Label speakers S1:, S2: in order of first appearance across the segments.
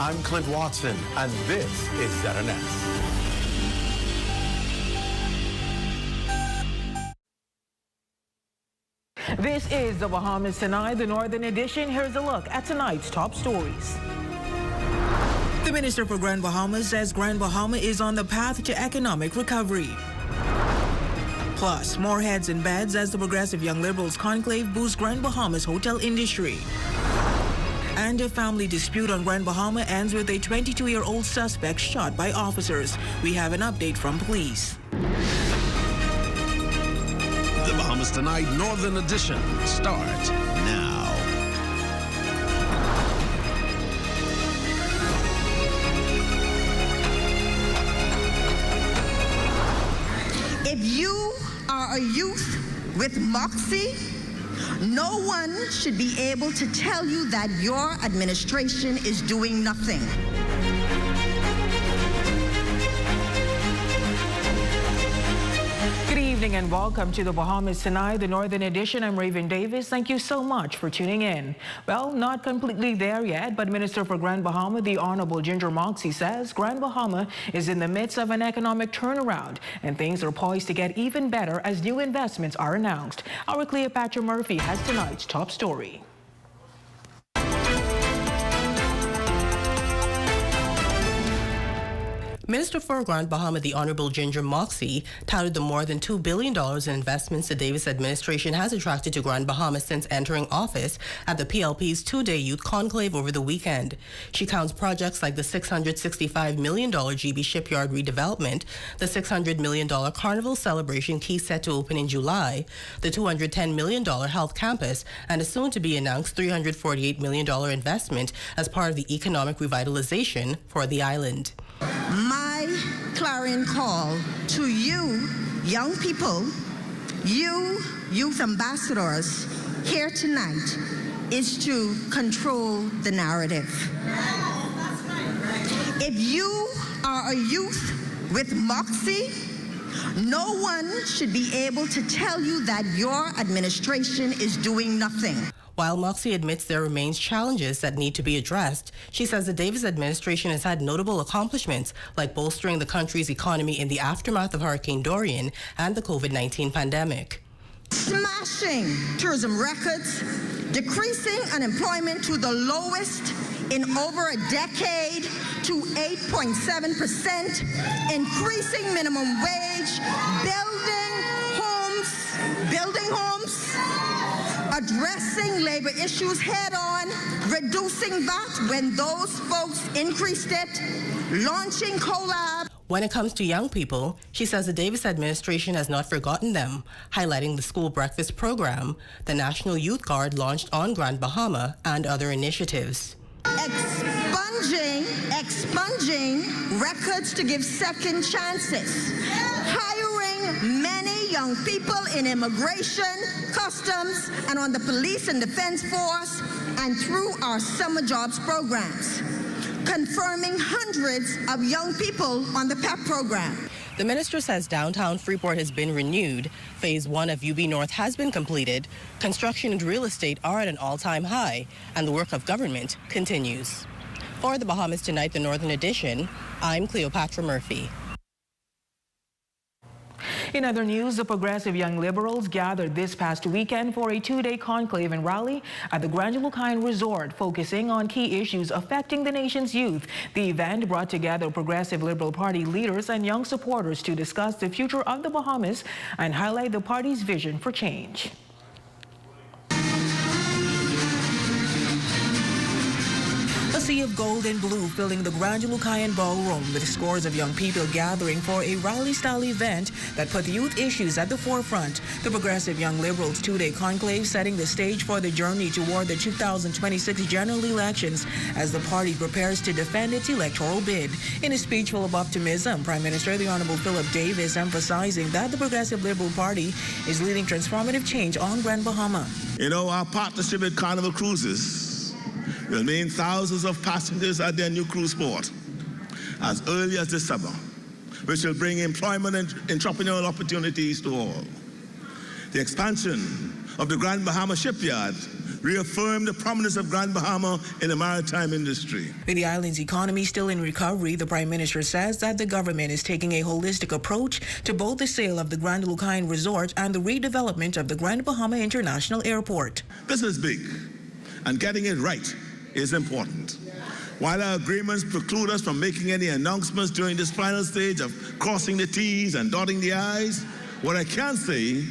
S1: I'm Clint Watson, and this is ZNS.
S2: This is the Bahamas Tonight, the Northern Edition. Here's a look at tonight's top stories. The Minister for Grand Bahama says Grand Bahama is on the path to economic recovery. Plus, more heads in beds as the Progressive Young Liberals conclave boosts Grand Bahama's hotel industry. And a family dispute on Grand Bahama ends with a 22-year-old suspect shot by officers. We have an update from police.
S3: The Bahamas Tonight Northern Edition starts now.
S4: If you are a youth with moxie, no one should be able to tell you that your administration is doing nothing.
S2: Good evening and welcome to the Bahamas Tonight, the Northern Edition. I'm Raven Davis. Thank you so much for tuning in. Well, not completely there yet, but Minister for Grand Bahama, the Honorable Ginger Moxie, says Grand Bahama is in the midst of an economic turnaround and things are poised to get even better as new investments are announced. Our Cleopatra Murphy has tonight's top story.
S5: Minister for Grand Bahama, the Honorable Ginger Moxie, touted the more than $2 billion in investments the Davis administration has attracted to Grand Bahama since entering office at the PLP's two-day youth conclave over the weekend. She counts projects like the $665 million GB shipyard redevelopment, the $600 million Carnival celebration key set to open in July, the $210 million health campus, and a soon-to-be-announced $348 million investment as part of the economic revitalization for the island.
S4: My clarion call to you, young people, you youth ambassadors here tonight, is to control the narrative. If you are a youth with moxie, no one should be able to tell you that your administration is doing nothing.
S5: While Moxie admits there remains challenges that need to be addressed, she says the Davis administration has had notable accomplishments like bolstering the country's economy in the aftermath of Hurricane Dorian and the COVID-19 pandemic.
S4: Smashing tourism records, decreasing unemployment to the lowest in over a decade to 8.7%, increasing minimum wage, building homes, addressing labor issues head-on, reducing VAT when those folks increased it, launching collab.
S5: When it comes to young people, she says the Davis administration has not forgotten them, highlighting the school breakfast program, the National Youth Guard launched on Grand Bahama, and other initiatives.
S4: Expunging records to give second chances, hiring many young people in immigration, customs, and on the police and defense force, and through our summer jobs programs, confirming hundreds of young people on the PEP program.
S5: The minister says downtown Freeport has been renewed, Phase 1 of UB North has been completed, construction and real estate are at an all-time high, and the work of government continues. For the Bahamas Tonight, the Northern Edition, I'm Cleopatra Murphy.
S2: In other news, the Progressive Young Liberals gathered this past weekend for a two-day conclave and rally at the Grand Lucayan Resort, focusing on key issues affecting the nation's youth. The event brought together Progressive Liberal Party leaders and young supporters to discuss the future of the Bahamas and highlight the party's vision for change. A sea of gold and blue filling the Grand Lucayan Ballroom, with scores of young people gathering for a rally-style event that put youth issues at the forefront. The Progressive Young Liberals two-day conclave setting the stage for the journey toward the 2026 general elections as the party prepares to defend its electoral bid. In a speech full of optimism, Prime Minister the Honorable Philip Davis emphasizing that the Progressive Liberal Party is leading transformative change on Grand Bahama.
S6: You know, our partnership with Carnival Cruises will mean thousands of passengers at their new cruise port as early as this summer, which will bring employment and entrepreneurial opportunities to all. The expansion of the Grand Bahama shipyard reaffirmed the prominence of Grand Bahama in the maritime industry.
S2: With the island's economy still in recovery, the Prime Minister says that the government is taking a holistic approach to both the sale of the Grand Lucayan Resort and the redevelopment of the Grand Bahama International Airport.
S6: This is big, and getting it right is important. While our agreements preclude us from making any announcements during this final stage of crossing the T's and dotting the I's, what I can say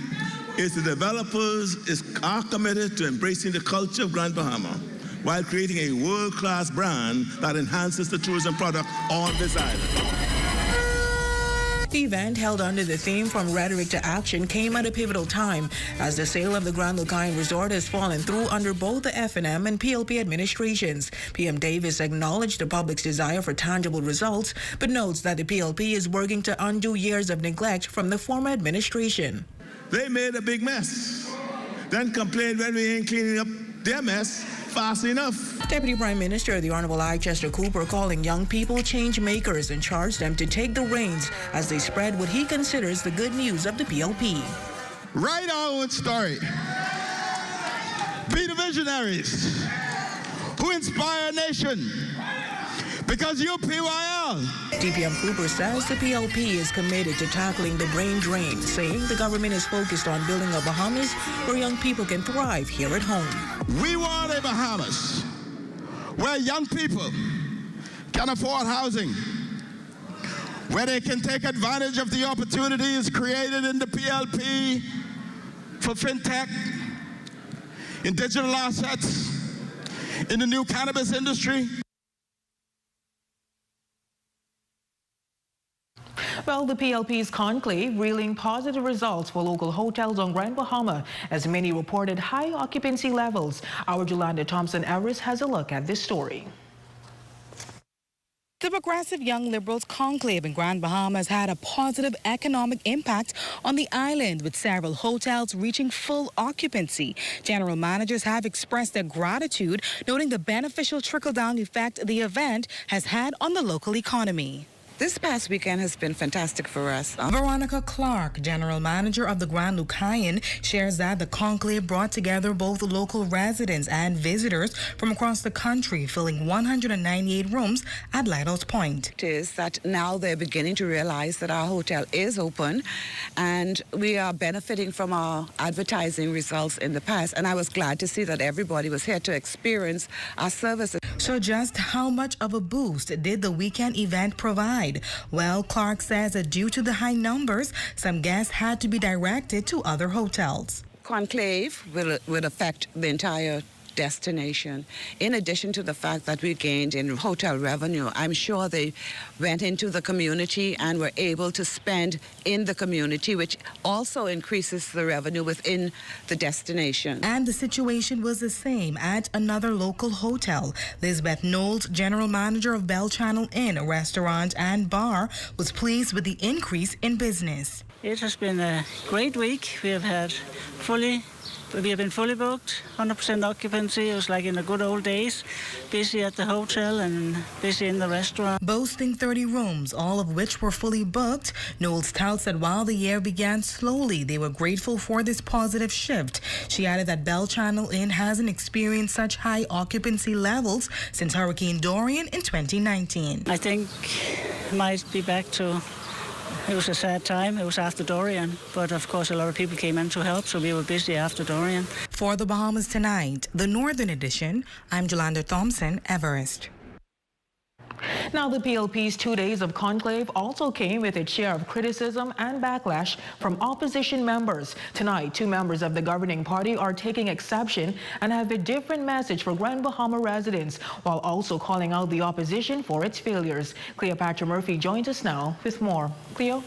S6: is the developers are committed to embracing the culture of Grand Bahama while creating a world-class brand that enhances the tourism product on this island.
S2: The event, held under the theme From Rhetoric to Action, came at a pivotal time as the sale of the Grand Lucayan Resort has fallen through under both the F&M and PLP administrations. PM Davis acknowledged the public's desire for tangible results, but notes that the PLP is working to undo years of neglect from the former administration.
S6: They made a big mess, then complained when we ain't cleaning up their mess fast enough.
S2: Deputy Prime Minister, the Honorable Chester Cooper, calling young people change makers and charged them to take the reins as they spread what he considers the good news of the PLP.
S7: Write our own story. Be the visionaries who inspire a nation. Because you PYL.
S2: DPM Cooper says the PLP is committed to tackling the brain drain, saying the government is focused on building a Bahamas where young people can thrive here at home.
S7: We want a Bahamas where young people can afford housing, where they can take advantage of the opportunities created in the PLP for fintech, in digital assets, in the new cannabis industry.
S2: Well, the PLP's conclave reeling positive results for local hotels on Grand Bahama as many reported high occupancy levels. Our Jolanda Thompson-Everest has a look at this story.
S8: The Progressive Young Liberals conclave in Grand Bahama has had a positive economic impact on the island, with several hotels reaching full occupancy. General managers have expressed their gratitude, noting the beneficial trickle-down effect the event has had on the local economy.
S9: This past weekend has been fantastic for us.
S8: Veronica Clark, general manager of the Grand Lucayan, shares that the conclave brought together both local residents and visitors from across the country, filling 198 rooms at Lighthouse Point.
S9: It is that now they're beginning to realize that our hotel is open and we are benefiting from our advertising results in the past. And I was glad to see that everybody was here to experience our services.
S8: So just how much of a boost did the weekend event provide? Well, Clark says that due to the high numbers, some guests had to be directed to other hotels.
S9: Conclave will affect the entire destination. In addition to the fact that we gained in hotel revenue, I'm sure they went into the community and were able to spend in the community, which also increases the revenue within the destination.
S8: And the situation was the same at another local hotel. Lisbeth Knowles, general manager of Bell Channel Inn, a restaurant and bar, was pleased with the increase in business.
S10: It has been a great week. We have been fully booked, 100% occupancy. It was like in the good old days, busy at the hotel and busy in the restaurant.
S8: Boasting 30 rooms, all of which were fully booked, Knowles touts that while the year began slowly, they were grateful for this positive shift. She added that Bell Channel Inn hasn't experienced such high occupancy levels since Hurricane Dorian in 2019.
S10: I think it might be back to... It was a sad time. It was after Dorian, but of course a lot of people came in to help, so we were busy after Dorian.
S8: For the Bahamas Tonight, the Northern Edition, I'm Jolanda Thompson-Everest.
S2: Now, the PLP's 2 days of conclave also came with its share of criticism and backlash from opposition members. Tonight, 2 members of the governing party are taking exception and have a different message for Grand Bahama residents, while also calling out the opposition for its failures. Cleopatra Murphy joins us now with more. Cleo?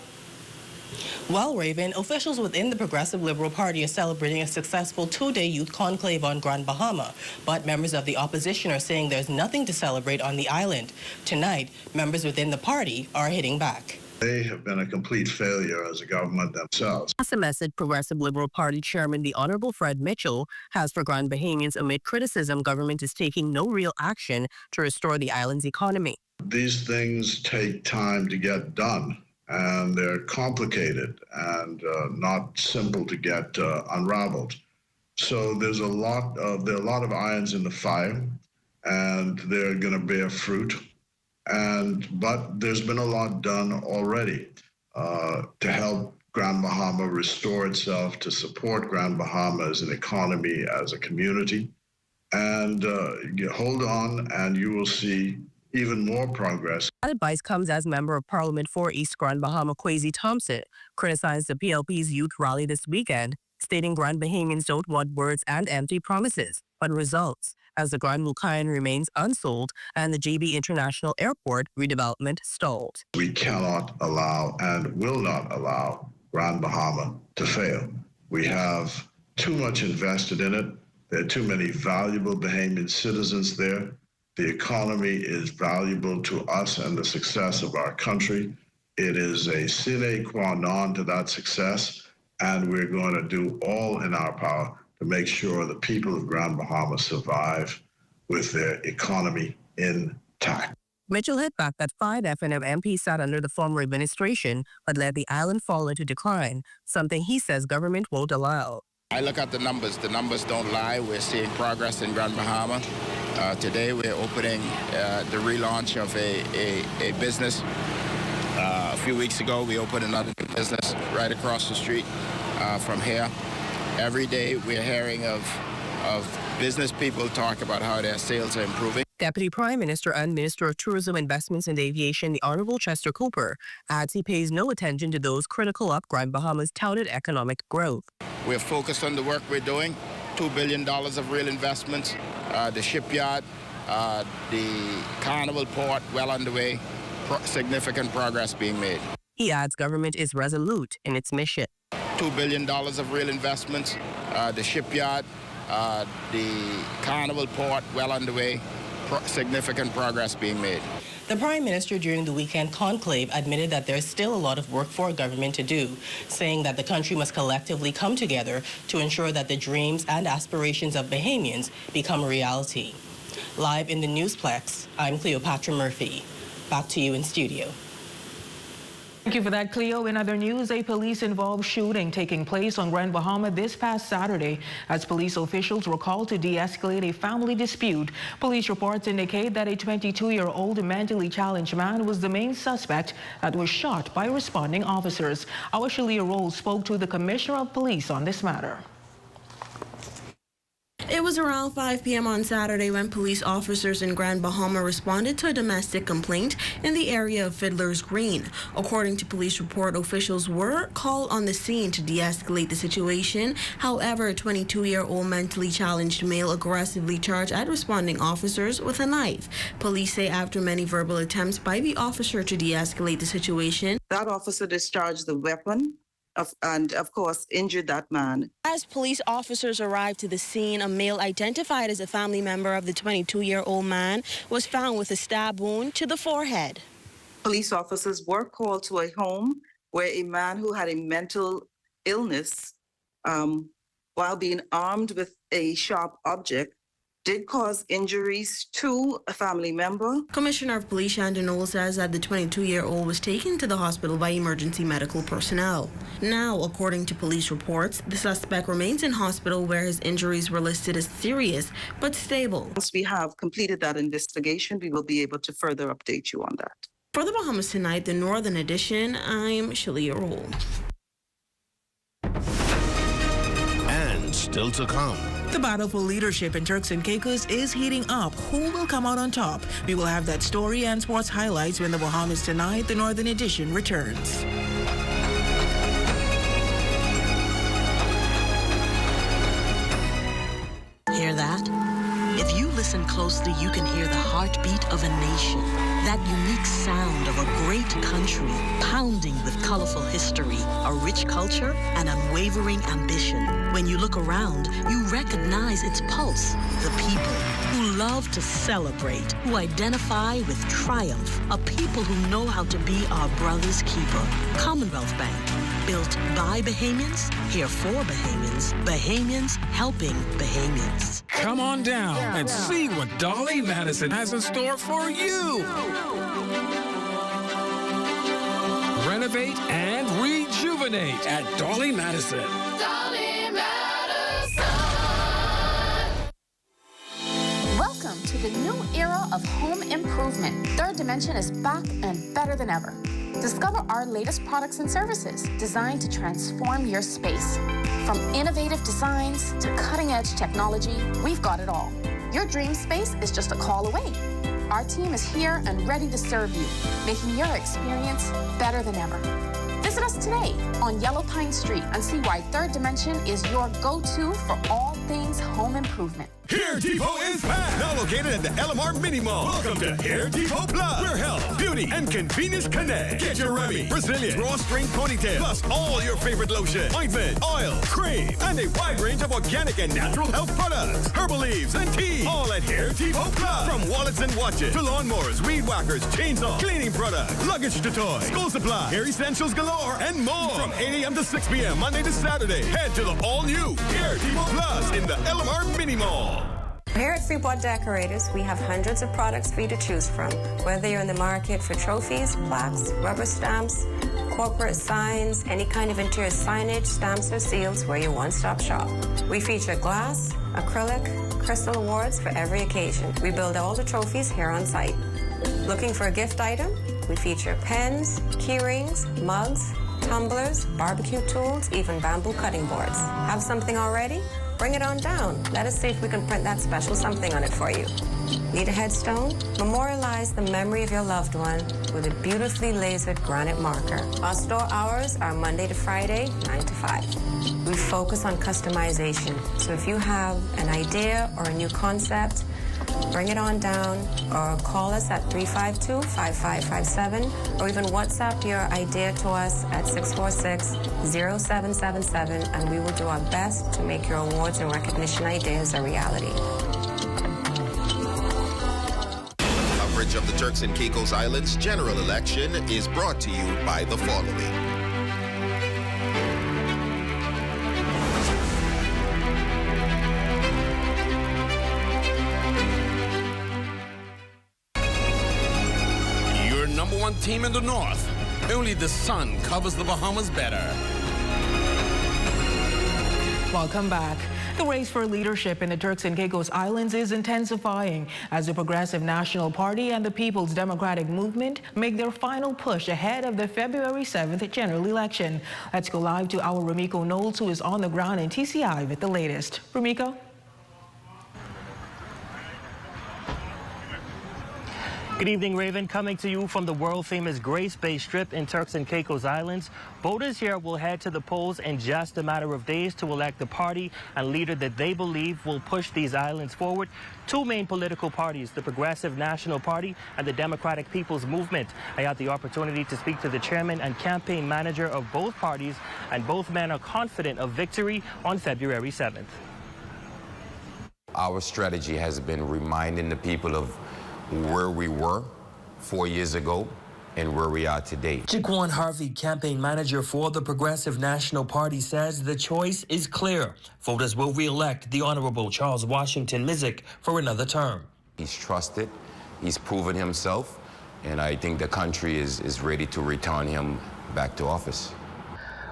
S5: Well, Raven, officials within the Progressive Liberal Party are celebrating a successful 2-day youth conclave on Grand Bahama, but members of the opposition are saying there's nothing to celebrate on the island. Tonight, members within the party are hitting back.
S11: They have been a complete failure as a government themselves.
S5: That's a message Progressive Liberal Party Chairman the Honorable Fred Mitchell has for Grand Bahamians amid criticism government is taking no real action to restore the island's economy.
S11: These things take time to get done, and they're complicated and not simple to get unraveled. So there are a lot of irons in the fire, and they're going to bear fruit. But there's been a lot done already to help Grand Bahama restore itself, to support Grand Bahama as an economy, as a community. And hold on, and you will see even more progress.
S5: That advice comes as Member of Parliament for East Grand Bahama Kwesi Thompson criticized the PLP's youth rally this weekend, stating Grand Bahamians don't want words and empty promises, but results, as the Grand Lucayan remains unsold and the JB International Airport redevelopment stalled.
S11: We cannot allow and will not allow Grand Bahama to fail. We have too much invested in it. There are too many valuable Bahamian citizens there. The economy is valuable to us and the success of our country. It is a sine qua non to that success, and we're going to do all in our power to make sure the people of Grand Bahama survive with their economy intact.
S5: Mitchell hit back that 5 FNM MPs sat under the former administration but let the island fall into decline, something he says government won't allow.
S7: I look at the numbers. The numbers don't lie. We're seeing progress in Grand Bahama. Today we're opening the relaunch of a business. A few weeks ago we opened another business right across the street from here. Every day we're hearing of business people talk about how their sales are improving.
S5: Deputy Prime Minister and Minister of Tourism, Investments and Aviation, the Honorable Chester Cooper, adds he pays no attention to those critical of Grand Bahama's touted economic growth.
S7: We're focused on the work we're doing. $2 billion of real investments, the shipyard, the Carnival Port well underway, significant progress being made.
S5: He adds government is resolute in its mission.
S7: $2 billion of real investments, the shipyard, the Carnival Port well underway, significant progress being made.
S5: The Prime Minister during the weekend conclave admitted that there's still a lot of work for government to do, saying that the country must collectively come together to ensure that the dreams and aspirations of Bahamians become a reality. Live in the Newsplex, I'm Cleopatra Murphy. Back to you in studio.
S12: Thank you for that, Cleo. In other news, a police-involved shooting taking place on Grand Bahama this past Saturday as police officials were called to de-escalate a family dispute. Police reports indicate that a 22-year-old mentally challenged man was the main suspect that was shot by responding officers. Our Shalia Rolls spoke to the Commissioner of Police on this matter.
S13: It was around 5 p.m. on Saturday when police officers in Grand Bahama responded to a domestic complaint in the area of Fiddler's Green. According to police report, officials were called on the scene to de-escalate the situation. However, a 22-year-old mentally challenged male aggressively charged at responding officers with a knife. Police say after many verbal attempts by the officer to de-escalate the situation,
S14: that officer discharged the weapon and, of course, injured that man.
S13: As police officers arrived to the scene, a male identified as a family member of the 22-year-old man was found with a stab wound to the forehead.
S14: Police officers were called to a home where a man who had a mental illness, while being armed with a sharp object, did cause injuries to a family member.
S13: Commissioner of Police Shandon Knoll says that the 22-year-old was taken to the hospital by emergency medical personnel. Now, according to police reports, the suspect remains in hospital where his injuries were listed as serious but stable.
S14: Once we have completed that investigation, we will be able to further update you on that.
S13: For the Bahamas Tonight, the Northern Edition, I'm Shalia Roll.
S3: And still to come.
S2: The battle for leadership in Turks and Caicos is heating up. Who will come out on top? We will have that story and sports highlights when the Bahamas Tonight, the Northern Edition, returns.
S15: Hear that? If you listen closely, you can hear the heartbeat of a nation. That unique sound of a great country pounding with colorful history, a rich culture, and unwavering ambition. When you look around, you recognize its pulse. The people who love to celebrate, who identify with triumph, a people who know how to be our brother's keeper. Commonwealth Bank, built by Bahamians, here for Bahamians, Bahamians helping Bahamians.
S16: Come on down and see what Dolly Madison has in store for you. Renovate and rejuvenate at Dolly Madison.
S17: Dolly Madison. the new era of home improvement. Third Dimension is back and better than ever. Discover our latest products and services designed to transform your space. From innovative designs to cutting-edge technology, we've got it all. Your dream space is just a call away. Our team is here and ready to serve you, making your experience better than ever. Visit us today on Yellow Pine Street and see why Third Dimension is your go-to for all things home improvement.
S18: Hair Depot is back! Now located at the LMR Mini Mall. Welcome to Hair Depot Plus, where health, beauty, and convenience connect. Get your Remy, Brazilian, drawstring ponytail, plus all your favorite lotion, ointment, oil, cream, and a wide range of organic and natural health products, herbal leaves, and tea. All at Hair Depot Plus. From wallets and watches to lawnmowers, weed whackers, chainsaws, cleaning products, luggage to toys, school supply, hair essentials galore, and more. From 8 a.m. to 6 p.m. Monday to Saturday. Head to the all-new Hair Depot Plus in the LMR Mini Mall.
S19: Here at Freeport Decorators, we have hundreds of products for you to choose from. Whether you're in the market for trophies, plaques, rubber stamps, corporate signs, any kind of interior signage, stamps, or seals, we're your one-stop shop. We feature glass, acrylic, crystal awards for every occasion. We build all the trophies here on site. Looking for a gift item? We feature pens, key rings, mugs, tumblers, barbecue tools, even bamboo cutting boards. Have something already? Bring it on down. Let us see if we can print that special something on it for you. Need a headstone? Memorialize the memory of your loved one with a beautifully lasered granite marker. Our store hours are Monday to Friday, 9 to 5. We focus on customization. So if you have an idea or a new concept, bring it on down or call us at 352-5557 or even WhatsApp your idea to us at 646-0777 and we will do our best to make your awards and recognition ideas a reality.
S20: Coverage of the Turks and Caicos Islands general election is brought to you by the following.
S3: Number one team in the north. Only the sun covers the Bahamas better.
S12: Welcome back. The race for leadership in the Turks and Caicos Islands is intensifying as the Progressive National Party and the People's Democratic Movement make their final push ahead of the February 7th general election. Let's go live to our Rumiko Knowles, who is on the ground in TCI with the latest. Rumiko?
S21: Good evening, Raven. Coming to you from the world-famous Grace Bay Strip in Turks and Caicos Islands. Voters here will head to the polls in just a matter of days to elect the party and leader that they believe will push these islands forward. Two main political parties, the Progressive National Party and the Democratic People's Movement. I had the opportunity to speak to the chairman and campaign manager of both parties, and both men are confident of victory on February 7th.
S22: Our strategy has been reminding the people of where we were 4 years ago and where we are today.
S23: Jaquan Harvey, campaign manager for the Progressive National Party, says the choice is clear. Voters will re-elect the Honorable Charles Washington Mizik for another term.
S22: He's trusted, he's proven himself, and I think the country is ready to return him back to office.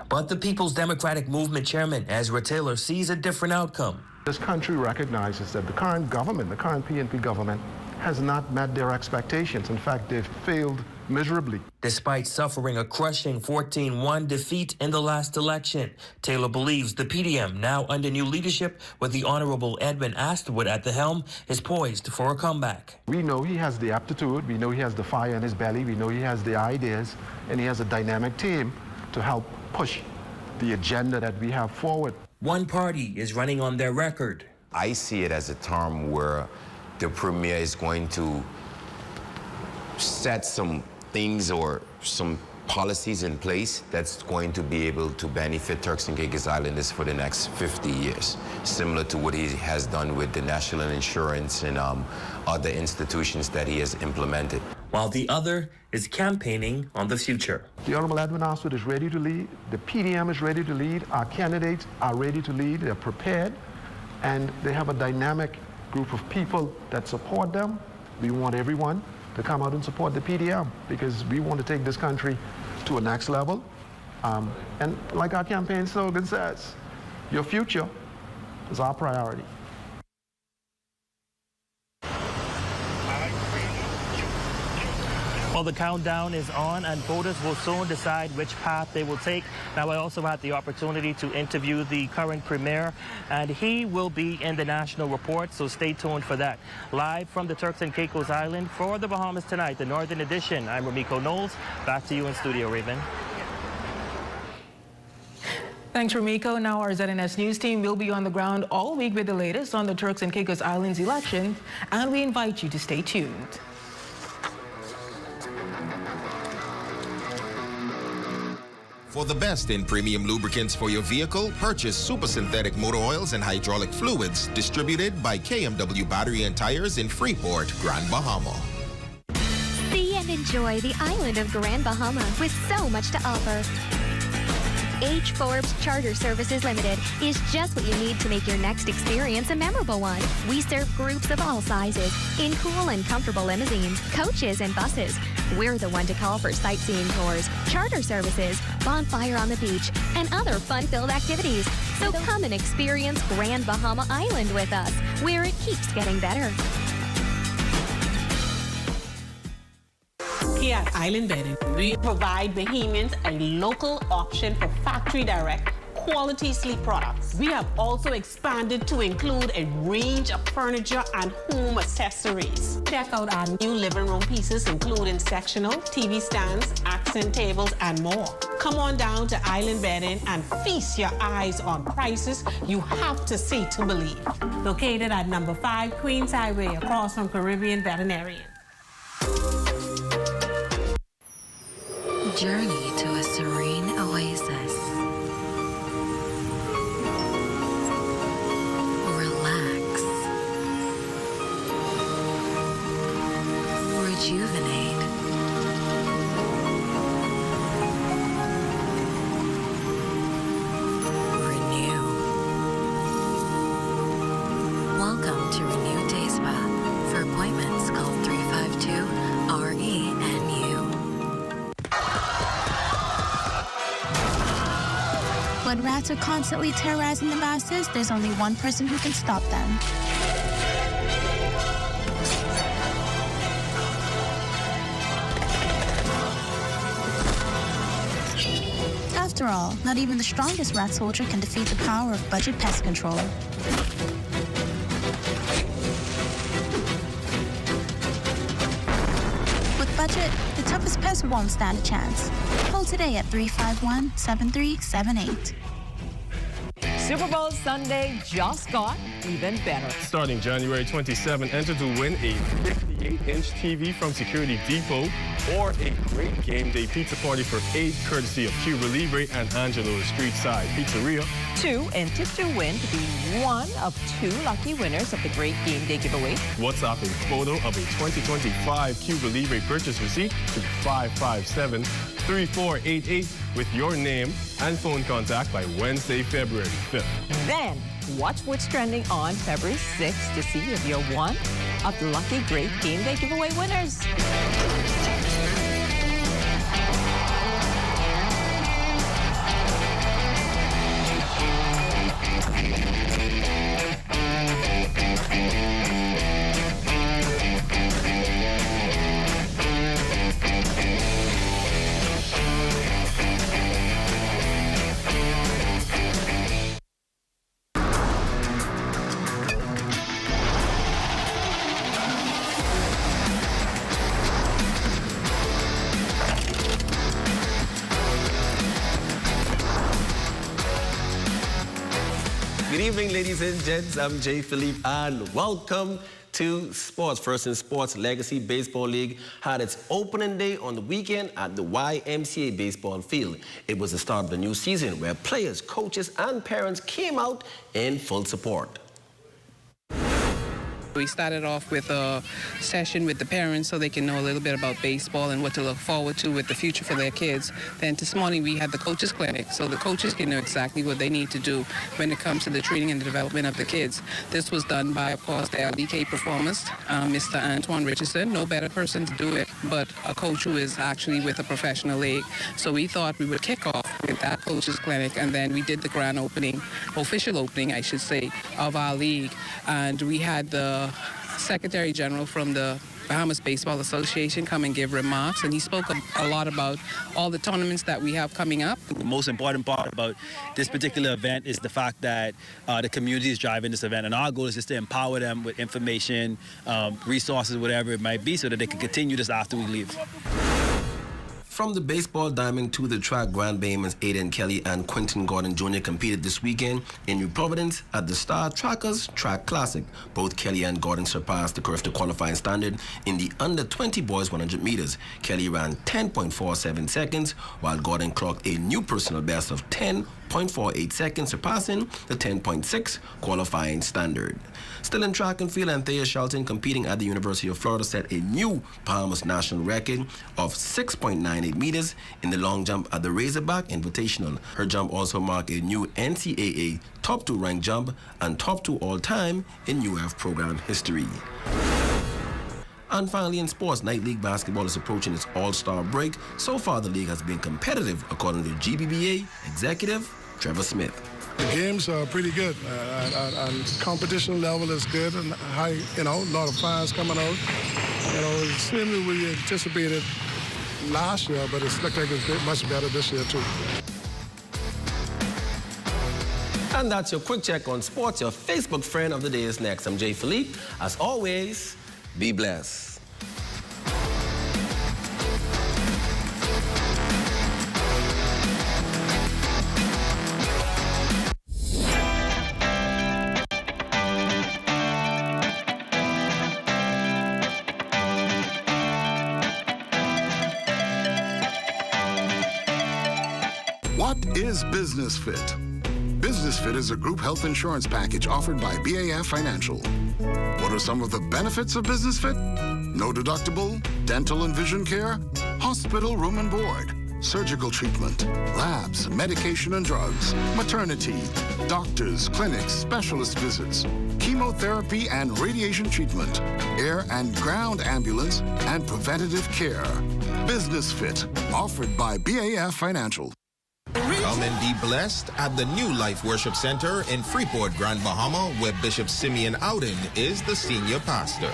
S23: But the People's Democratic Movement chairman, Ezra Taylor, sees a different outcome.
S24: This country recognizes that the current government, the current PNP government, has not met their expectations. In fact, they've failed miserably.
S23: Despite suffering a crushing 14-1 defeat in the last election, Taylor believes the PDM, now under new leadership with the Honorable Edwin Astwood at the helm, is poised for a comeback.
S24: We know he has the aptitude, we know he has the fire in his belly, we know he has the ideas, and he has a dynamic team to help push the agenda that we have forward.
S23: One party is running on their record.
S22: I see it as a term where the premier is going to set some things or some policies in place that's going to be able to benefit Turks and Caicos Islanders for the next 50 years, similar to what he has done with the national insurance and other institutions that he has implemented.
S23: While the other is campaigning on the future.
S24: The Honorable Edwin Astwood is ready to lead. The PDM is ready to lead. Our candidates are ready to lead. They're prepared, and they have a dynamic group of people that support them. We want everyone to come out and support the PDM because we want to take this country to a next level. And like our campaign slogan says, your future is our priority.
S21: Well, the countdown is on, and voters will soon decide which path they will take. Now, I also had the opportunity to interview the current premier, and he will be in the national report, so stay tuned for that. Live from the Turks and Caicos Island for the Bahamas Tonight, the Northern Edition. I'm Ramiko Knowles. Back to you in studio, Raven.
S12: Thanks, Ramiko. Now our ZNS News team will be on the ground all week with the latest on the Turks and Caicos Islands election, and we invite you to stay tuned.
S20: For the best in premium lubricants for your vehicle, purchase super synthetic motor oils and hydraulic fluids distributed by KMW Battery and Tires in Freeport, Grand Bahama.
S1: See and enjoy the island of Grand Bahama with so much to offer. H. Forbes Charter Services Limited is just what you need to make your next experience a memorable one. We serve groups of all sizes in cool and comfortable limousines, coaches, and buses. We're the one to call for sightseeing tours, charter services, bonfire on the beach, and other fun-filled activities. So come and experience Grand Bahama Island with us, where it keeps getting better.
S4: Here at Island Bedding, we provide Bahamians a local option for factory direct quality sleep products. We have also expanded to include a range of furniture and home accessories. Check out our new living room pieces, including sectional, TV stands, accent tables, and more. Come on down to Island Bedding and feast your eyes on prices you have to see to believe. Located at number 5 Queens Highway, across from Caribbean Veterinarian.
S6: Journey to a serene oasis. Relax. Rejuvenate. Renew. Welcome to Renew Day Spa. For appointments, call 352-RENU.
S9: When rats are constantly terrorizing the masses, there's only one person who can stop them. After all, not even the strongest rat soldier can defeat the power of Budget Pest Control. With Budget, the toughest pest won't stand a chance. Call today at 351-7378.
S25: Super Bowl Sunday just got even better.
S26: Starting January 27, enter to win a 58-inch TV from Security Depot or a great game day pizza party for 8 courtesy of Cuba Libre and Angelo's Street Side Pizzeria.
S25: 2, enter to win to be one of 2 lucky winners of the Great Game Day giveaway.
S26: WhatsApp a photo of a 2025 Cuba Libre purchase receipt to 557-3488 with your name and phone contact by Wednesday, February 5th.
S25: Then, watch what's trending on February 6th to see if you're one of the lucky Great Game Day giveaway winners.
S27: Good evening, ladies and gents. I'm Jay Philippe, and welcome to Sports. First in Sports, Legacy Baseball League had its opening day on the weekend at the YMCA baseball field. It was the start of the new season where players, coaches, and parents came out in full support.
S28: We started off with a session with the parents so they can know a little bit about baseball and what to look forward to with the future for their kids. Then this morning we had the coaches clinic so the coaches can know exactly what they need to do when it comes to the training and the development of the kids. This was done by, of course, the LDK performers, Mr. Antoine Richardson. No better person to do it, but a coach who is actually with a professional league. So we thought we would kick off with that coaches clinic, and then we did the grand opening, official opening, I should say, of our league. And we had the Secretary General from the Bahamas Baseball Association come and give remarks, and he spoke a lot about all the tournaments that we have coming up.
S2: The most important part about this particular event is the fact that the community is driving this event, and our goal is just to empower them with information, resources, whatever it might be, so that they can continue this after we leave.
S27: From the baseball diamond to the track, Grand Bahamas Aiden Kelly and Quentin Gordon Jr. competed this weekend in New Providence at the Star Trackers Track Classic. Both Kelly and Gordon surpassed the curve to qualifying standard in the under-20 boys 100 meters. Kelly ran 10.47 seconds, while Gordon clocked a new personal best of 10.48 seconds, surpassing the 10.6 qualifying standard. Still in track and field, Anthea Shelton, competing at the University of Florida, set a new Bahamas national record of 6.98 meters in the long jump at the Razorback Invitational. Her jump also marked a new NCAA top 2 ranked jump and top 2 all-time in UF program history. And finally, in sports, Night League basketball is approaching its all-star break. So far, the league has been competitive, according to GBBA executive Trevor Smith.
S5: The games are pretty good, and competition level is good, and high, a lot of fans coming out. It's similar to what we anticipated last year, but it's looked like it's much better this year too.
S27: And that's your quick check on sports. Your Facebook friend of the day is next. I'm Jay Philippe. As always, be blessed.
S7: What is Business Fit? Business Fit is a group health insurance package offered by BAF Financial. What are some of the benefits of Business Fit? No deductible, dental and vision care, hospital room and board, surgical treatment, labs, medication and drugs, maternity, doctors, clinics, specialist visits, chemotherapy and radiation treatment, air and ground ambulance, and preventative care. Business Fit, offered by BAF Financial.
S20: Come and be blessed at the New Life Worship Center in Freeport, Grand Bahama, where Bishop Simeon Ouden is the senior pastor.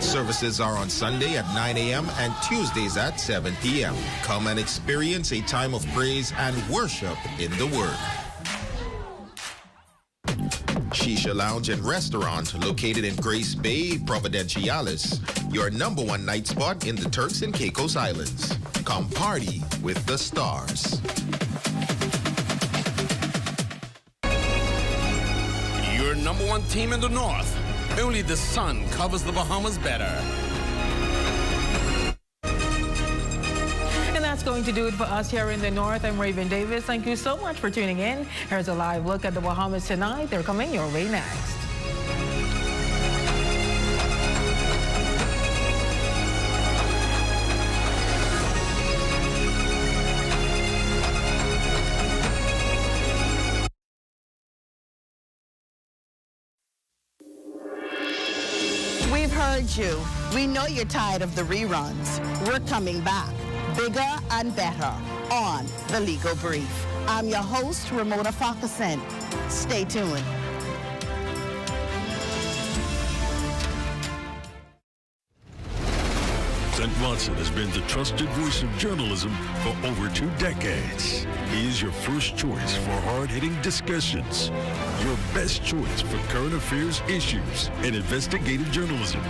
S20: Services are on Sunday at 9 a.m. and Tuesdays at 7 p.m. Come and experience a time of praise and worship in the Word. Shisha Lounge and Restaurant, located in Grace Bay, Providenciales, your #1 night spot in the Turks and Caicos Islands. Come party with the stars.
S8: Your #1 team in the North. Only the sun covers the Bahamas better.
S12: And that's going to do it for us here in the North. I'm Raven Davis. Thank you so much for tuning in. Here's a live look at the Bahamas tonight. They're coming your way next.
S10: We've heard you. We know you're tired of the reruns. We're coming back, bigger and better, on The Legal Brief. I'm your host, Ramona Farquharson. Stay tuned.
S11: Clint Watson has been the trusted voice of journalism for over 2 decades. He is your first choice for hard-hitting discussions, your best choice for current affairs issues and investigative journalism.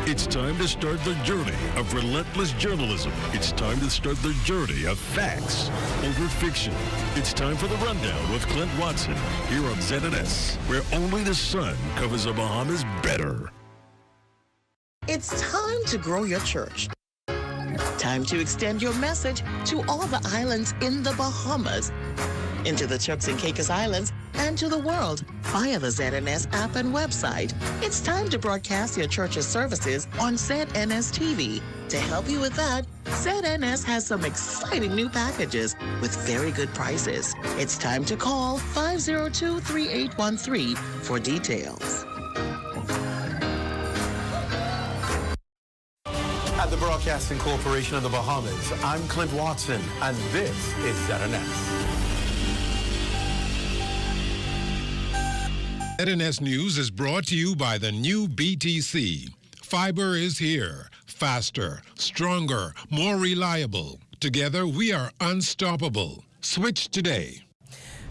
S11: It's time to start the journey of relentless journalism. It's time to start the journey of facts over fiction. It's time for the Rundown with Clint Watson here on ZNS, where only the sun covers the Bahamas better.
S10: It's time to grow your church. Time to extend your message to all the islands in the Bahamas, into the Turks and Caicos Islands, and to the world via the ZNS app and website. It's time to broadcast your church's services on ZNS TV. To help you with that, ZNS has some exciting new packages with very good prices. It's time to call 502-3813 for details.
S13: At the Broadcasting Corporation of the Bahamas, I'm Clint Watson, and this is ZNS.
S14: ZNS News is brought to you by the new BTC.
S3: fiber is here. Faster, stronger, more reliable. Together, we are unstoppable. Switch today.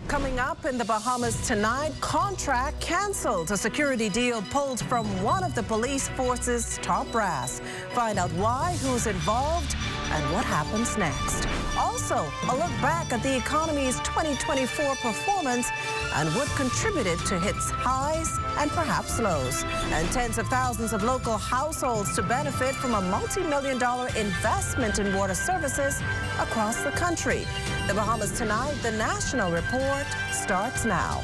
S14: Coming up in the Bahamas tonight, contract canceled. A security deal pulled from one of the police force's top brass. Find out why, who's involved, and what happens next. Also, a look back at the economy's 2024 performance and what contributed to its highs and perhaps lows. And tens of thousands of local households to benefit from a multi-million-dollar investment in water services across the country. The Bahamas tonight, the National Report starts now.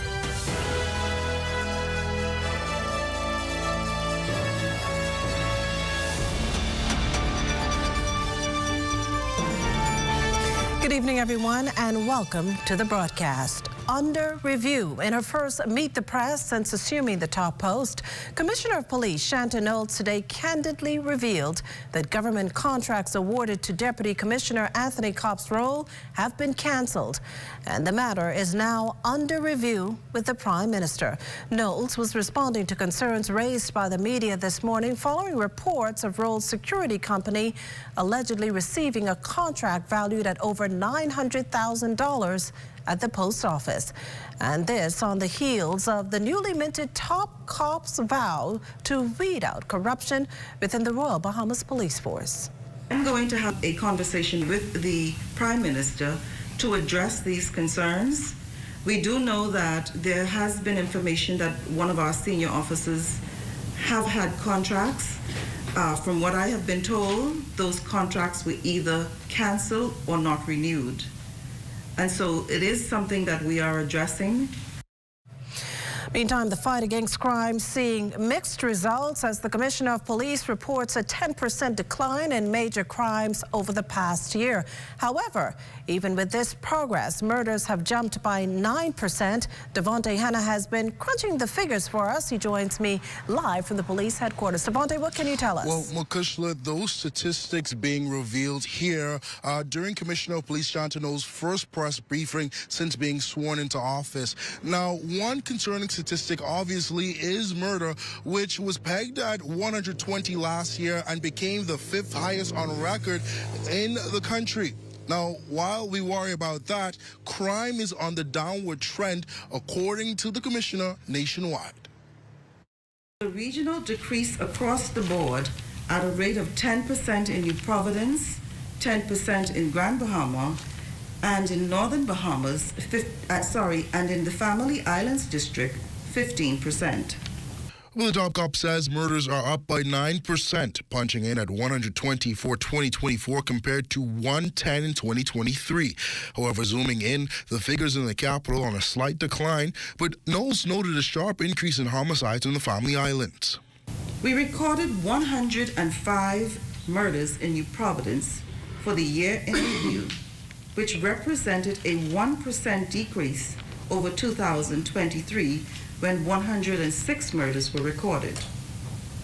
S14: Good evening, everyone, and welcome to the broadcast. Under review. In her first Meet the Press since assuming the top post, Commissioner of Police Shanta Knowles today candidly revealed that government contracts awarded to Deputy Commissioner Anthony Kopp's role have been canceled, and the matter is now under review with the Prime Minister. Knowles was responding to concerns raised by the media this morning following reports of Rolls Security Company allegedly receiving a contract valued at over $900,000 at the post office. And this on the heels of the newly minted top cop's vow to weed out corruption within the Royal Bahamas Police Force.
S15: I'm going to have a conversation with the Prime Minister to address these concerns. We do know that there has been information that one of our senior officers have had contracts. From what I have been told, those contracts were either canceled or not renewed. And so it is something that we are addressing.
S14: Meantime, the fight against crime seeing mixed results as the Commissioner of Police reports a 10% decline in major crimes over the past year. However, even with this progress, murders have jumped by 9%. Devontae Hanna has been crunching the figures for us. He joins me live from the police headquarters. Devontae, what can you tell us?
S16: Well, Makushla, those statistics being revealed here during Commissioner of Police Shanta Knowles' first press briefing since being sworn into office. Now, one concerning statistic obviously is murder, which was pegged at 120 last year and became the 5th highest on record in the country. Now, while we worry about that, crime is on the downward trend, according to the commissioner nationwide.
S15: The regional decrease across the board at a rate of 10% in New Providence, 10% in Grand Bahama, and in Northern Bahamas, and in the Family Islands District, 15%.
S16: Well, the top cop says murders are up by 9%, punching in at 120 for 2024 compared to 110 in 2023. However, zooming in, the figures in the capital on a slight decline, but Knowles noted a sharp increase in homicides in the Family Islands.
S15: We recorded 105 murders in New Providence for the year in review, which represented a 1% decrease over 2023, when 106 murders were recorded.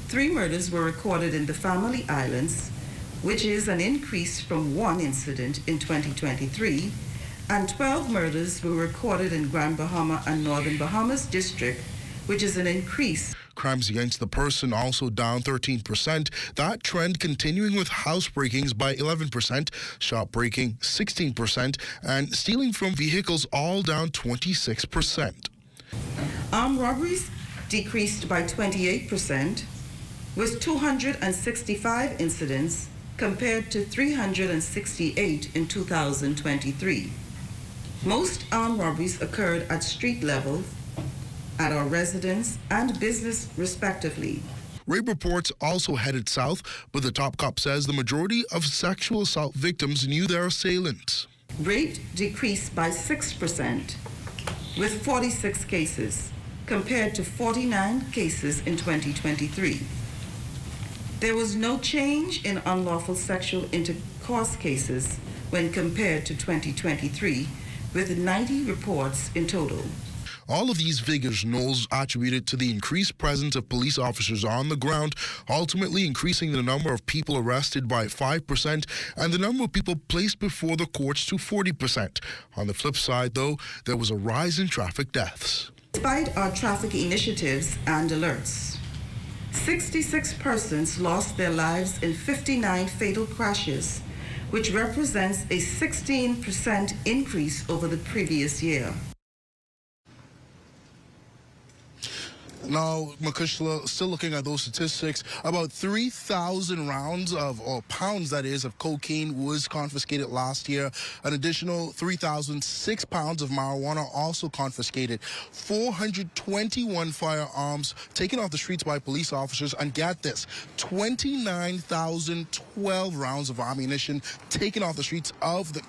S15: 3 murders were recorded in the Family Islands, which is an increase from 1 incident in 2023, and 12 murders were recorded in Grand Bahama and Northern Bahamas District, which is an increase.
S16: Crimes against the person also down 13%. That trend continuing with house breakings by 11%, shop breaking 16%, and stealing from vehicles all down 26%.
S15: Armed robberies decreased by 28%, with 265 incidents compared to 368 in 2023. Most armed robberies occurred at street level, at our residence and business, respectively.
S16: Rape reports also headed south, but the top cop says the majority of sexual assault victims knew their assailants.
S15: Rape decreased by 6%, with 46 cases, compared to 49 cases in 2023. There was no change in unlawful sexual intercourse cases when compared to 2023, with 90 reports in total.
S16: All of these figures Knowles attributed to the increased presence of police officers on the ground, ultimately increasing the number of people arrested by 5% and the number of people placed before the courts to 40%. On the flip side, though, there was a rise in traffic deaths.
S15: Despite our traffic initiatives and alerts, 66 persons lost their lives in 59 fatal crashes, which represents a 16% increase over the previous year.
S16: Now, Makushla, still looking at those statistics, about 3,000 rounds or pounds, that is, of cocaine was confiscated last year. An additional 3,006 pounds of marijuana also confiscated. 421 firearms taken off the streets by police officers. And get this, 29,012 rounds of ammunition taken off the streets of the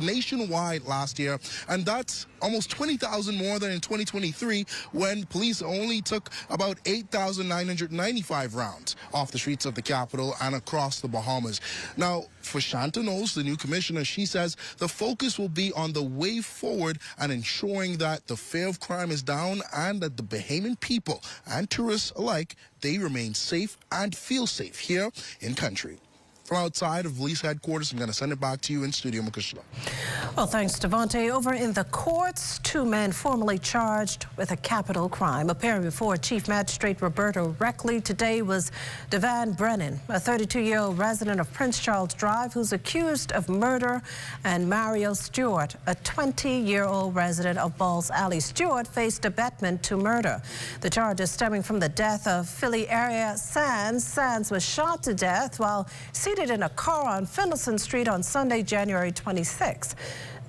S16: nationwide last year. And that's almost 20,000 more than in 2023, when police only took about 8,995 rounds off the streets of the capital and across the Bahamas. Now, for Shanta Knowles, the new commissioner, she says the focus will be on the way forward and ensuring that the fear of crime is down and that the Bahamian people and tourists alike, they remain safe and feel safe here in country. From outside of police headquarters, I'm going to send it back to you in studio, Makushla.
S14: Well, thanks, Devontae. Over in the courts, 2 men formally charged with a capital crime. Appearing before Chief Magistrate Roberto Reckley today was Devan Brennan, a 32-year-old resident of Prince Charles Drive who's accused of murder, and Mario Stewart, a 20-year-old resident of Balls Alley. Stewart faced abetment to murder. The charges stemming from the death of Philly area Sands. Sands was shot to death while seated in a car on Findleson Street on Sunday, January 26.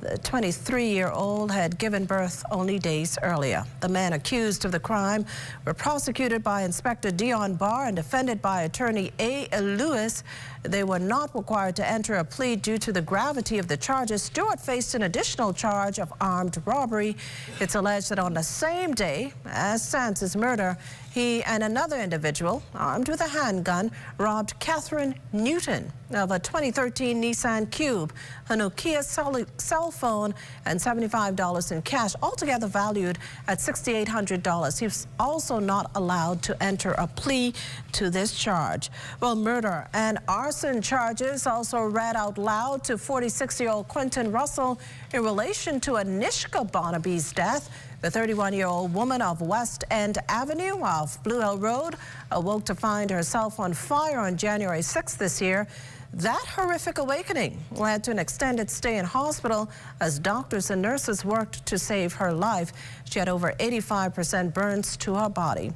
S14: The 23-year-old had given birth only days earlier. The men accused of the crime were prosecuted by Inspector Dion Barr and defended by attorney A. Lewis. They were not required to enter a plea due to the gravity of the charges. Stewart faced an additional charge of armed robbery. It's alleged that on the same day as Sands' murder, he and another individual, armed with a handgun, robbed Catherine Newton of a 2013 Nissan Cube, a Nokia cell phone, and $75 in cash, altogether valued at $6,800. He was also not allowed to enter a plea to this charge. Well, murder and arson charges also read out loud to 46-year-old Quentin Russell in relation to Anishka Barnaby's death. The 31-year-old woman of West End Avenue off Blue Hill Road awoke to find herself on fire on January 6th this year. That horrific awakening led to an extended stay in hospital as doctors and nurses worked to save her life. She had over 85% burns to her body.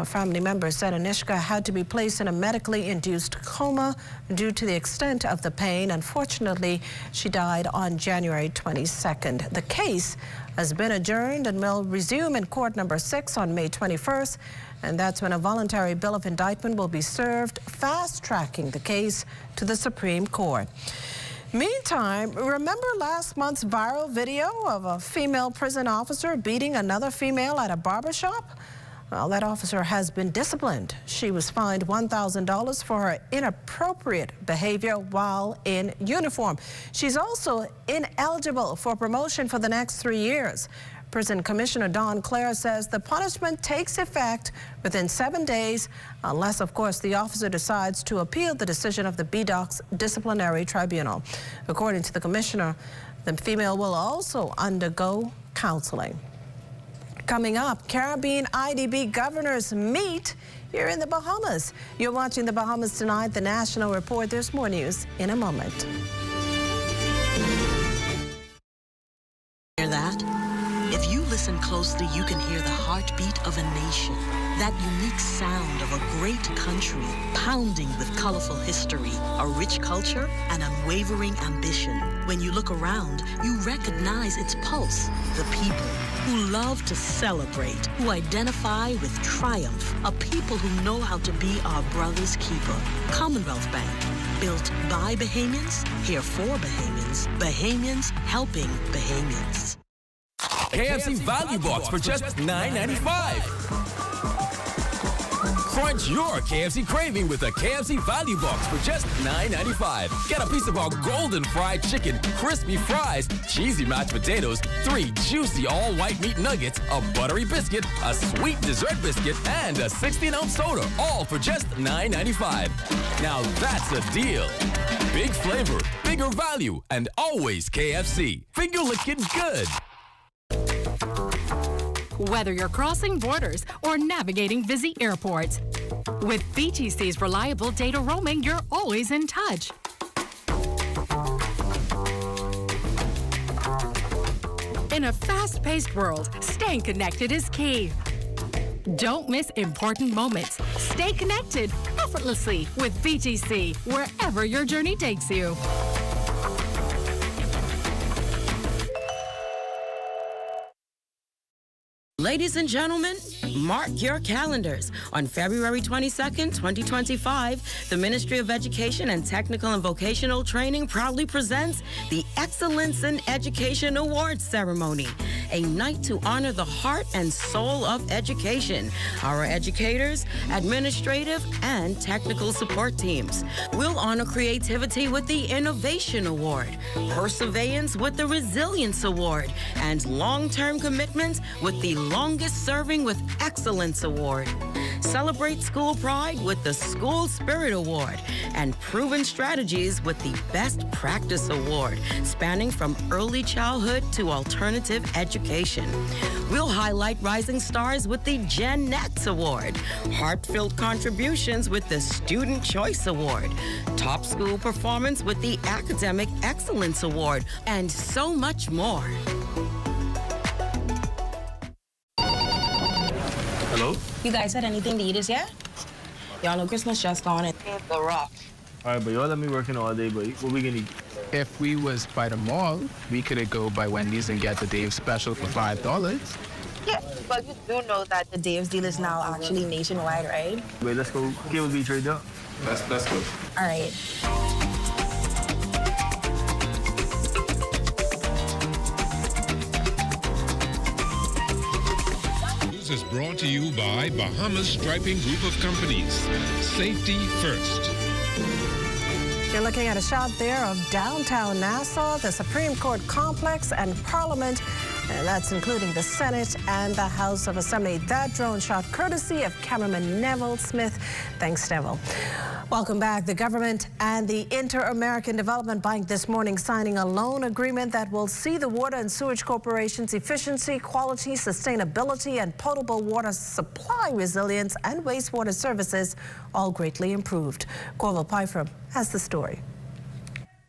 S14: Family members said Anishka had to be placed in a medically induced coma due to the extent of the pain. Unfortunately, she died on January 22nd. The case has been adjourned and will resume in court number 6 on May 21st. And that's when a voluntary bill of indictment will be served, fast-tracking the case to the Supreme Court. Meantime, remember last month's viral video of a female prison officer beating another female at a barbershop? Well, that officer has been disciplined. She was fined $1,000 for her inappropriate behavior while in uniform. She's also ineligible for promotion for the next 3 years. Prison Commissioner Don Clare says the punishment takes effect within 7 days, unless, of course, the officer decides to appeal the decision of the BDOC's disciplinary tribunal. According to the commissioner, the female will also undergo counseling. Coming up, Caribbean IDB governors meet here in the Bahamas. You're watching the Bahamas Tonight, the National Report. There's more news in a moment.
S1: Hear that? If you listen closely, you can hear the heartbeat of a nation. That unique sound of a great country pounding with colorful history, a rich culture, and unwavering ambition. When you look around, you recognize its pulse, the people who love to celebrate, who identify with triumph, a people who know how to be our brother's keeper. Commonwealth Bank, built by Bahamians, here for Bahamians, Bahamians helping Bahamians.
S17: KFC Value Box for just $9.95. Crunch your KFC craving with a KFC Value Box for just $9.95. Get a piece of our golden fried chicken, crispy fries, cheesy mashed potatoes, 3 juicy all-white meat nuggets, a buttery biscuit, a sweet dessert biscuit, and a 16-ounce soda, all for just $9.95. Now that's a deal. Big flavor, bigger value, and always KFC. Finger licking good.
S4: whether you're crossing borders or navigating busy airports. With BTC's reliable data roaming, you're always in touch. In a fast-paced world, staying connected is key. Don't miss important moments. Stay connected effortlessly with BTC wherever your journey takes you.
S6: Ladies and gentlemen, mark your calendars. On February 22nd, 2025, the Ministry of Education and Technical and Vocational Training proudly presents the Excellence in Education Awards Ceremony, a night to honor the heart and soul of education, our educators, administrative, and technical support teams. We'll honor creativity with the Innovation Award, perseverance with the Resilience Award, and long-term commitment with the Longest Serving with Excellence Award. Celebrate school pride with the School Spirit Award and proven strategies with the Best Practice Award, spanning from early childhood to alternative education. We'll highlight rising stars with the Gen Next Award, heartfelt contributions with the Student Choice Award, top school performance with the Academic Excellence Award, and so much more.
S18: Hello?
S19: You guys had anything to eat as yet? Y'all know Christmas just gone and it's the rock.
S18: All right, but y'all let me working all day, but what we gonna eat?
S21: If we was by the mall, we could go by Wendy's and get the Dave's special for $5.
S19: Yeah, but you do know that the Dave's deal is now actually nationwide, right?
S18: Wait, let's go. Cable Beach right there. Let's go.
S19: All right.
S3: Is brought to you by Bahamas Striping Group of Companies. Safety first.
S14: You're looking at a shot there of downtown Nassau, the Supreme Court complex, and Parliament. And that's including the Senate and the House of Assembly. That drone shot courtesy of cameraman Neville Smith. Thanks, Neville. Welcome back. The government and the Inter-American Development Bank this morning signing a loan agreement that will see the Water and Sewage Corporation's efficiency, quality, sustainability, and potable water supply resilience and wastewater services all greatly improved. Corval Pyfram has the story.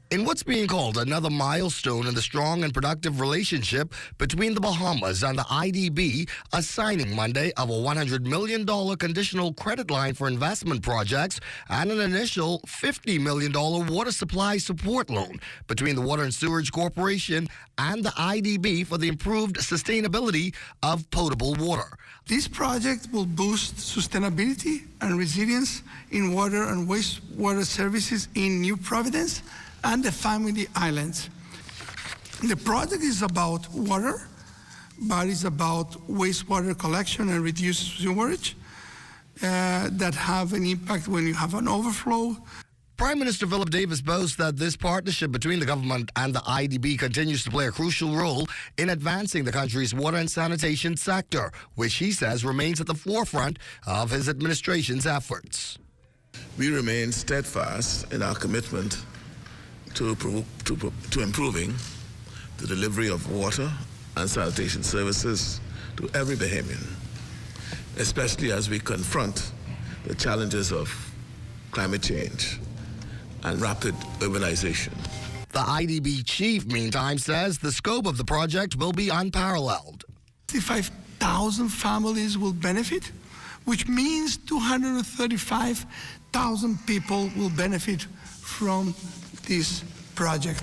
S22: In what's being called another milestone in the strong and productive relationship between the Bahamas and the IDB, a signing Monday of a $100 million conditional credit line for investment projects and an initial $50 million water supply support loan between the Water and Sewage Corporation and the IDB for the improved sustainability of potable water.
S23: This project will boost sustainability and resilience in water and wastewater services in New Providence and the Family Islands. The project is about water, but it's about wastewater collection and reduced sewerage that have an impact when you have an overflow.
S22: Prime Minister Philip Davis boasts that this partnership between the government and the IDB continues to play a crucial role in advancing the country's water and sanitation sector, which he says remains at the forefront of his administration's efforts.
S24: We remain steadfast in our commitment to improving the delivery of water and sanitation services to every Bahamian, especially as we confront the challenges of climate change and rapid urbanization.
S22: The IDB chief, meantime, says the scope of the project will be unparalleled.
S23: 65,000 families will benefit, which means 235,000 people will benefit from this project.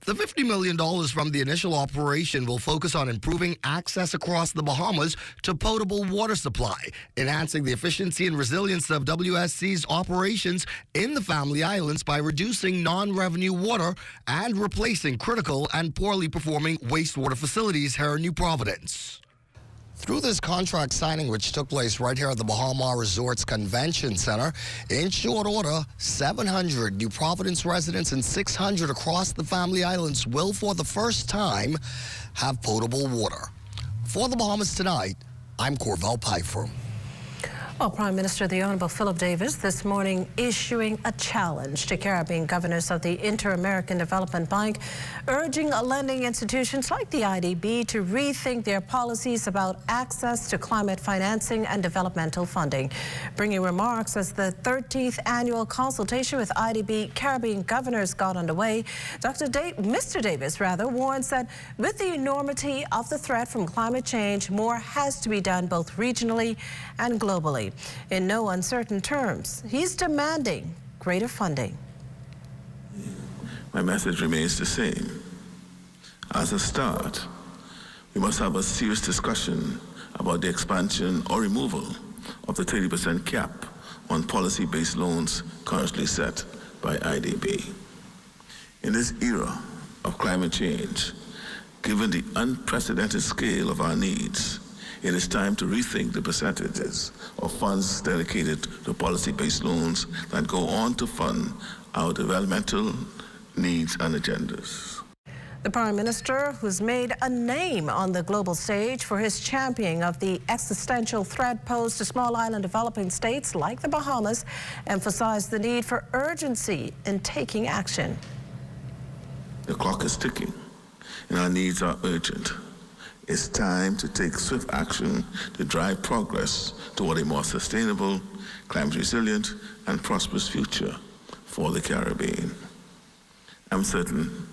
S22: The $50 million from the initial operation will focus on improving access across the Bahamas to potable water supply, enhancing the efficiency and resilience of WSC's operations in the Family Islands by reducing non-revenue water and replacing critical and poorly performing wastewater facilities here in New Providence. Through this contract signing, which took place right here at the Bahama Resorts Convention Center, in short order, 700 New Providence residents and 600 across the Family Islands will, for the first time, have potable water. For the Bahamas Tonight, I'm Corval Pyfram.
S14: Well, Prime Minister the Honorable Philip Davis this morning issuing a challenge to Caribbean governors of the Inter-American Development Bank, urging lending institutions like the IDB to rethink their policies about access to climate financing and developmental funding. Bringing remarks as the 13th annual consultation with IDB Caribbean governors got underway, Mr. Davis warns that with the enormity of the threat from climate change, more has to be done both regionally and globally. In no uncertain terms, he's demanding greater funding.
S24: My message remains the same. As a start, we must have a serious discussion about the expansion or removal of the 30% cap on policy-based loans currently set by IDB. In this era of climate change, given the unprecedented scale of our needs, it is time to rethink the percentages of funds dedicated to policy-based loans that go on to fund our developmental needs and agendas.
S14: The Prime Minister, who's made a name on the global stage for his championing of the existential threat posed to small island developing states like the Bahamas, emphasized the need for urgency in taking action.
S24: The clock is ticking, and our needs are urgent. It's time to take swift action to drive progress toward a more sustainable, climate resilient, and prosperous future for the Caribbean. I'm certain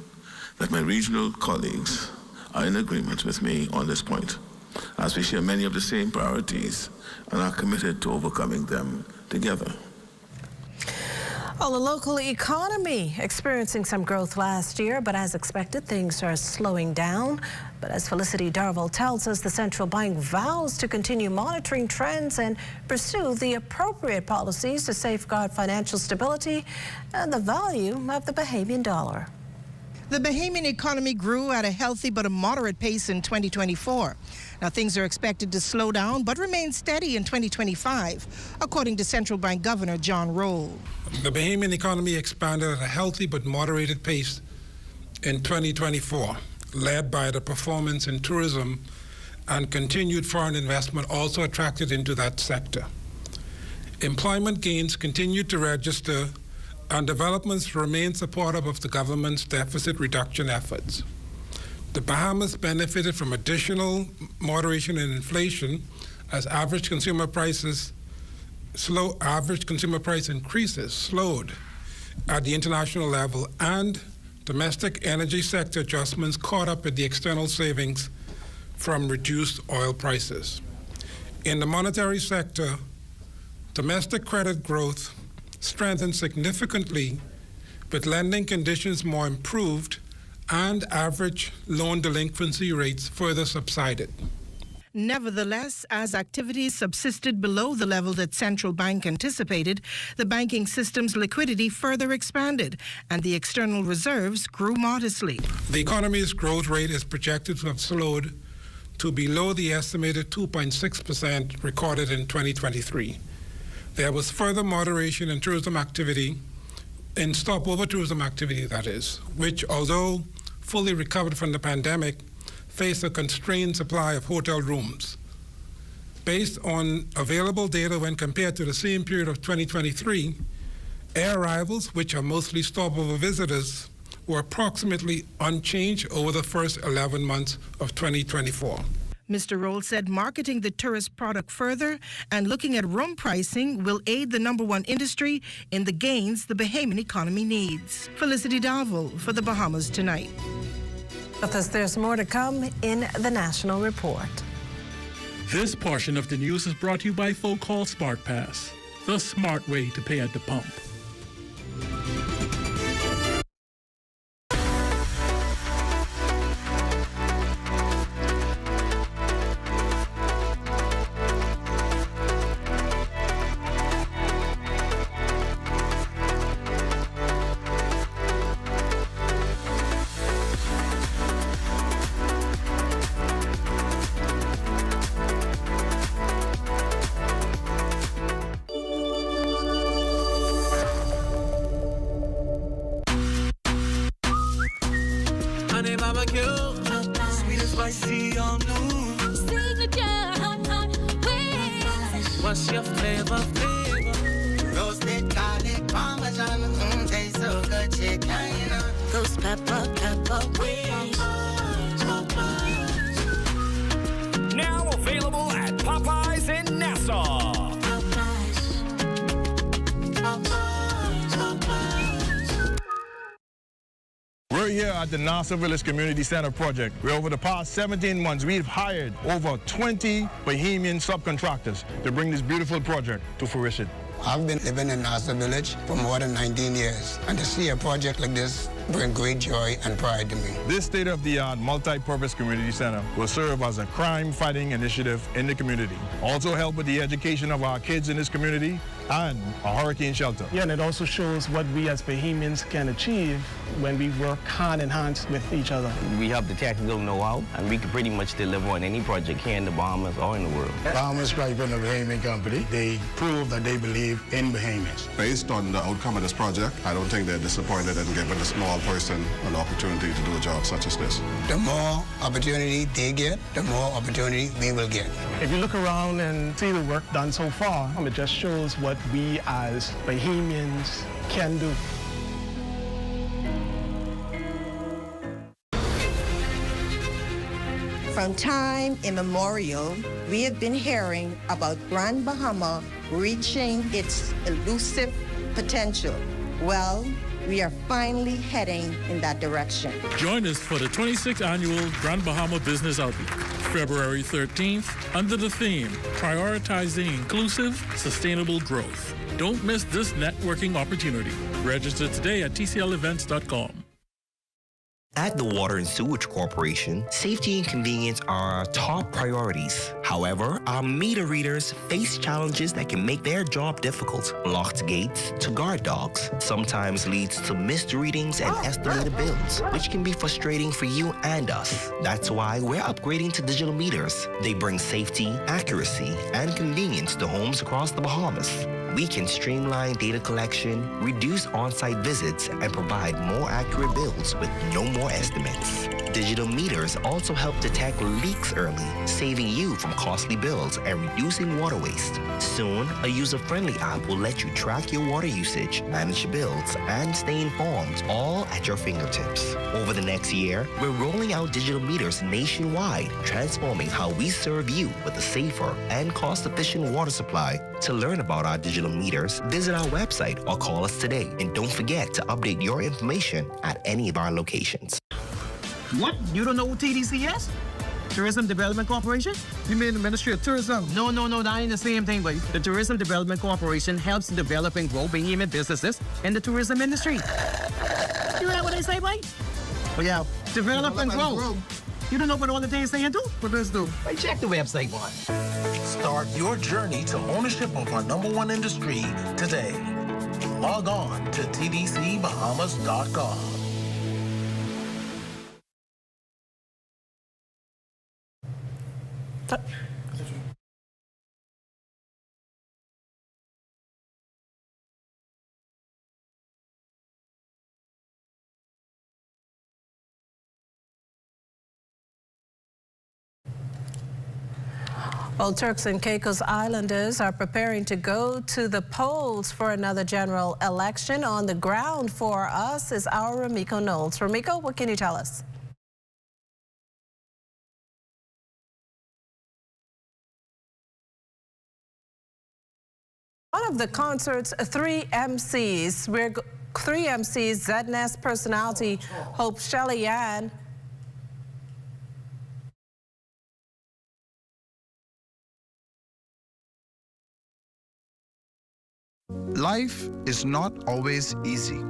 S24: that my regional colleagues are in agreement with me on this point, as we share many of the same priorities and are committed to overcoming them together.
S14: Well, the local economy experiencing some growth last year, but as expected, things are slowing down. But as Felicity Darville tells us, the central bank vows to continue monitoring trends and pursue the appropriate policies to safeguard financial stability and the value of the Bahamian dollar.
S2: The Bahamian economy grew at a healthy but a moderate pace in 2024. Now, things are expected to slow down but remain steady in 2025, according to Central Bank Governor John Roll.
S5: The Bahamian economy expanded at a healthy but moderated pace in 2024, led by the performance in tourism, and continued foreign investment also attracted into that sector. Employment gains continued to register, and developments remain supportive of the government's deficit reduction efforts. The Bahamas benefited from additional moderation in inflation as average consumer price increases slowed at the international level, and domestic energy sector adjustments caught up with the external savings from reduced oil prices. In the monetary sector, domestic credit growth strengthened significantly, with lending conditions more improved and average loan delinquency rates further subsided.
S2: Nevertheless, as activities subsisted below the level that Central Bank anticipated, the banking system's liquidity further expanded and the external reserves grew modestly.
S5: The economy's growth rate is projected to have slowed to below the estimated 2.6% recorded in 2023. There was further moderation in tourism activity, in stopover tourism activity, that is, which, although fully recovered from the pandemic, faced a constrained supply of hotel rooms. Based on available data when compared to the same period of 2023, air arrivals, which are mostly stopover visitors, were approximately unchanged over the first 11 months of 2024.
S2: Mr. Roll said marketing the tourist product further and looking at room pricing will aid the #1 industry in the gains the Bahamian economy needs. Felicity Darville for the Bahamas Tonight.
S14: There's more to come in the National Report.
S7: This portion of the news is brought to you by Folk Call Smart Pass, the smart way to pay at the pump.
S8: What's your flavor?
S9: Roasted garlic parmesan, tastes so good, chicken. Ghost pepper wings.
S12: Now available at Popeyes in Nassau.
S20: We're here at the Nassau Village Community Center project, where over the past 17 months, we've hired over 20 Bahamian subcontractors to bring this beautiful project to fruition.
S25: I've been living in Nassau Village for more than 19 years, and to see a project like this bring great joy and pride to me.
S20: This state-of-the-art multi-purpose community center will serve as a crime-fighting initiative in the community. Also help with the education of our kids in this community and a hurricane shelter.
S26: Yeah, and it also shows what we as Bahamians can achieve when we work hand in hand with each other.
S27: We have the technical know-how, and we can pretty much deliver on any project here in the Bahamas or in the world.
S28: Bahamas Striper and the Bahamian Company, they prove that they believe in Bahamians.
S29: Based on the outcome of this project, I don't think they're disappointed in giving a small person an opportunity to do a job such as this.
S25: The more opportunity they get, the more opportunity we will get.
S26: If you look around and see the work done so far, it just shows what we as Bahamians can do.
S30: From time immemorial, we have been hearing about Grand Bahama reaching its elusive potential. Well, we are finally heading in that direction.
S7: Join us for the 26th annual Grand Bahama Business Outreach, February 13th, under the theme, Prioritizing Inclusive, Sustainable Growth. Don't miss this networking opportunity. Register today at tclevents.com.
S31: At the Water and Sewage Corporation, safety and convenience are our top priorities. However, our meter readers face challenges that can make their job difficult. Locked gates to guard dogs sometimes leads to missed readings and estimated bills, which can be frustrating for you and us. That's why we're upgrading to digital meters. They bring safety, accuracy, and convenience to homes across the Bahamas. We can streamline data collection, reduce on-site visits, and provide more accurate bills with no more estimates. Digital meters also help detect leaks early, saving you from costly bills and reducing water waste. Soon, a user-friendly app will let you track your water usage, manage bills, and stay informed, all at your fingertips. Over the next year, we're rolling out digital meters nationwide, transforming how we serve you with a safer and cost-efficient water supply. To learn about our digital meters, visit our website or call us today. And don't forget to update your information at any of our locations.
S32: What? You don't know who TDC is? Tourism Development Corporation? You mean the Ministry of Tourism? No, that ain't the same thing, but the Tourism Development Corporation helps to develop and grow Bahamian businesses in the tourism industry. You heard what they say, boy? Oh, yeah. Develop and grow. You don't know what all the things they do? What does do?
S33: Hey, check the website, boy. Start your journey to ownership of our #1 industry today. Log on to tdcbahamas.com.
S14: Well, Turks and Caicos Islanders are preparing to go to the polls for another general election. On the ground for us is our Ramiko Knowles. Ramiko, what can you tell us? One of the concert's three MCs, ZNES personality Hope Shelley-Ann,
S34: Life is not always easy.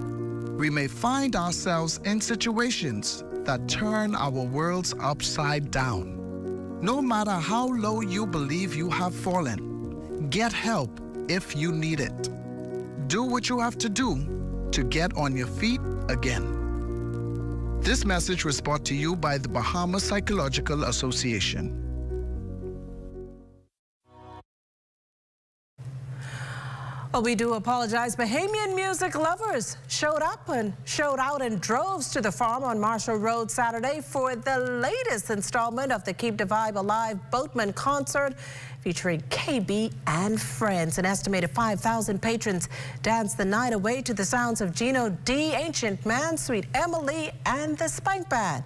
S34: We may find ourselves in situations that turn our worlds upside down. No matter how low you believe you have fallen, get help if you need it. Do what you have to do to get on your feet again. This message was brought to you by the Bahama Psychological
S14: Well, we do apologize. Bahamian music lovers showed up and showed out in droves to the farm on Marshall Road Saturday for the latest installment of the Keep the Vibe Alive Boatman concert featuring KB and friends. An estimated 5,000 patrons danced the night away to the sounds of Gino D, Ancient Man, Sweet Emily, and the Spank Band.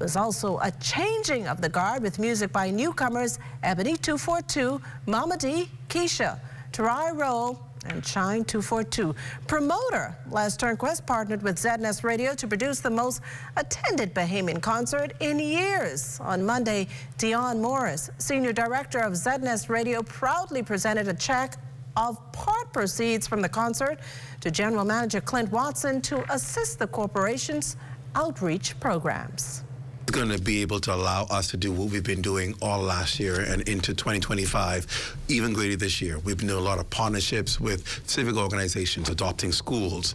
S14: It was also a changing of the guard with music by newcomers Ebony 242, Mama D, Keisha, Tarai Roll, and Shine 242. Promoter Les Turnquest partnered with ZNS Radio to produce the most attended Bahamian concert in years. On Monday, Dion Morris, Senior Director of ZNS Radio, proudly presented a check of part proceeds from the concert to General Manager Clint Watson to assist the corporation's outreach programs.
S1: It's going to be able to allow us to do what we've been doing all last year and into 2025, even greater this year. We've been doing a lot of partnerships with civic organizations, adopting schools,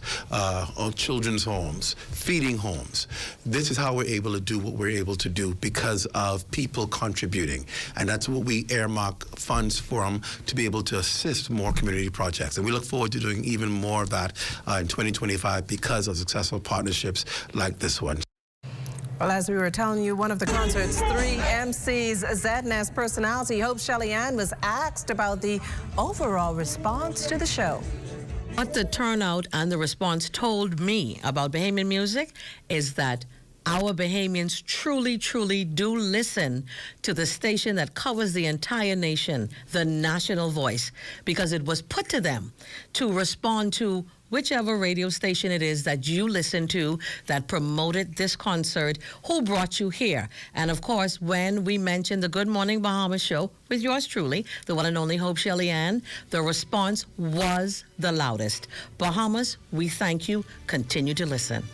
S1: children's homes, feeding homes. This is how we're able to do what we're able to do because of people contributing. And that's what we earmark funds from to be able to assist more community projects. And we look forward to doing even more of that in 2025 because of successful partnerships like this one.
S14: Well, as we were telling you, one of the concert's three MCs, ZNS personality Hope Shelley-Ann, was asked about the overall response to the show.
S3: What the turnout and the response told me about Bahamian music is that our Bahamians truly, truly do listen to the station that covers the entire nation, the National Voice, because it was put to them to respond to whichever radio station it is that you listen to that promoted this concert, who brought you here. And of course, when we mentioned the Good Morning Bahamas show with yours truly, the one and only Hope Shelley-Ann, the response was the loudest. Bahamas, we thank you. Continue to listen.